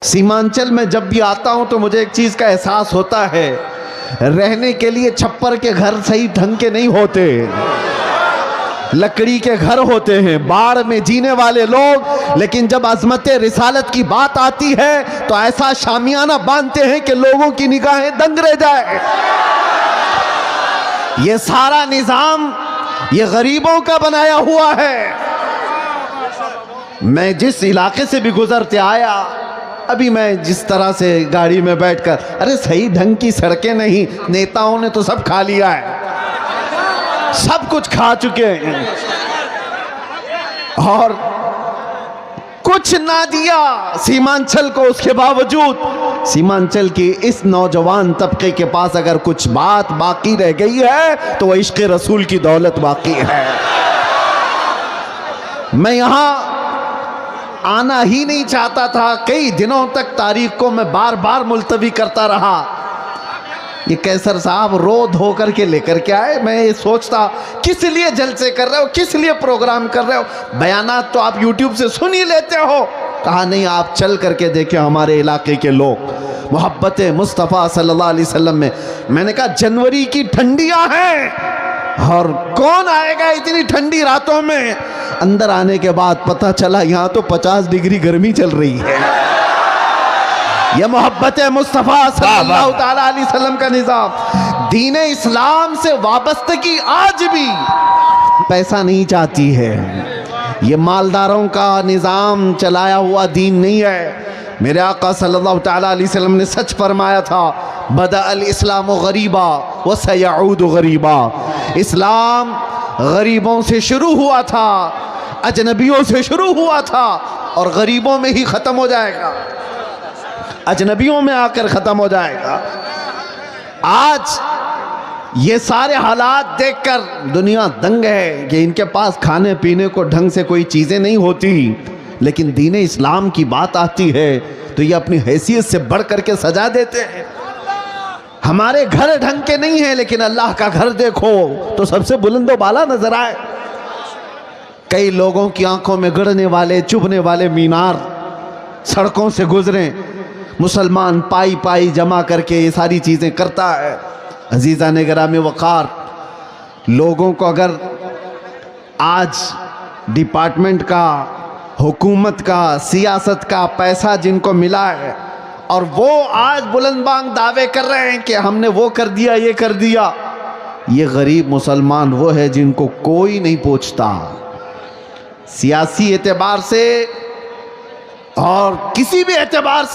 सीमांचल में जब भी आता हूं तो मुझे एक चीज का एहसास होता है, रहने के लिए छप्पर के घर सही ढंग के नहीं होते, लकड़ी के घर होते हैं, बाढ़ में जीने वाले लोग। लेकिन जब अजमत रिसालत की बात आती है तो ऐसा शामियाना बांधते हैं कि लोगों की निगाहें दंग रह जाए। ये सारा निजाम ये गरीबों का बनाया हुआ है। मैं जिस इलाके से भी गुजरते आया, अभी मैं जिस तरह से गाड़ी में बैठकर, अरे सही ढंग की सड़कें नहीं, नेताओं ने तो सब खा लिया है, सब कुछ खा चुके हैं और कुछ ना दिया सीमांचल को। उसके बावजूद सीमांचल की इस नौजवान तबके के पास अगर कुछ बात बाकी रह गई है तो वह इश्क़ रसूल की दौलत बाकी है। मैं यहां आना ही नहीं चाहता था, कई दिनों तक तारीख को मैं बार बार मुलतवी करता रहा। ये कैसर साहब रो धो करके लेकर के आए, मैं ये सोचता किस लिए जलसे कर रहे हो, किस लिए प्रोग्राम कर रहे हो, बयानात तो आप यूट्यूब से सुन ही लेते हो। कहा नहीं, आप चल करके देखें हमारे इलाके के लोग मोहब्बत मुस्तफ़ा सल्लल्लाहु अलैहि वसल्लम में। मैंने कहा जनवरी की ठंडियां हैं और कौन आएगा इतनी ठंडी रातों में। अंदर आने के बाद पता चला यहाँ तो 50 डिग्री गर्मी चल रही है। यह मोहब्बत मुस्तफ़ा सल्लल्लाहु अलैहि वसल्लम का निज़ाम। दीन इस्लाम से वाबस्तगी आज भी पैसा नहीं चाहती है। ये मालदारों का निज़ाम चलाया हुआ दीन नहीं है। मेरे आका सल्लल्लाहु अलैहि वसल्लम ने सच फरमाया था, बदा अल इस्लाम गरीबा व सयऊद गरीबा। इस्लाम गरीबों से शुरू हुआ था, अजनबियों से शुरू हुआ था और गरीबों में ही ख़त्म हो जाएगा, अजनबियों में आकर ख़त्म हो जाएगा। आज ये सारे हालात देखकर दुनिया दंग है कि इनके पास खाने पीने को ढंग से कोई चीज़ें नहीं होती, लेकिन दीन इस्लाम की बात आती है तो ये अपनी हैसियत से बढ़ करके सजा देते हैं। हमारे घर ढंग के नहीं है, लेकिन अल्लाह का घर देखो तो सबसे बुलंदो बाला नजर आए। कई लोगों की आंखों में गड़ने वाले चुभने वाले मीनार सड़कों से गुजरे, मुसलमान पाई पाई जमा करके ये सारी चीज़ें करता है। अजीज़ा ने गिरामी वक़ार, लोगों को अगर आज डिपार्टमेंट का, हुकूमत का, सियासत का पैसा जिनको मिला है और वो आज बुलंदबांग दावे कर रहे हैं कि हमने वो कर दिया, ये कर दिया, ये गरीब मुसलमान वो है जिनको कोई नहीं पूछता। सियासी एतबार से और किसी भी एतबार से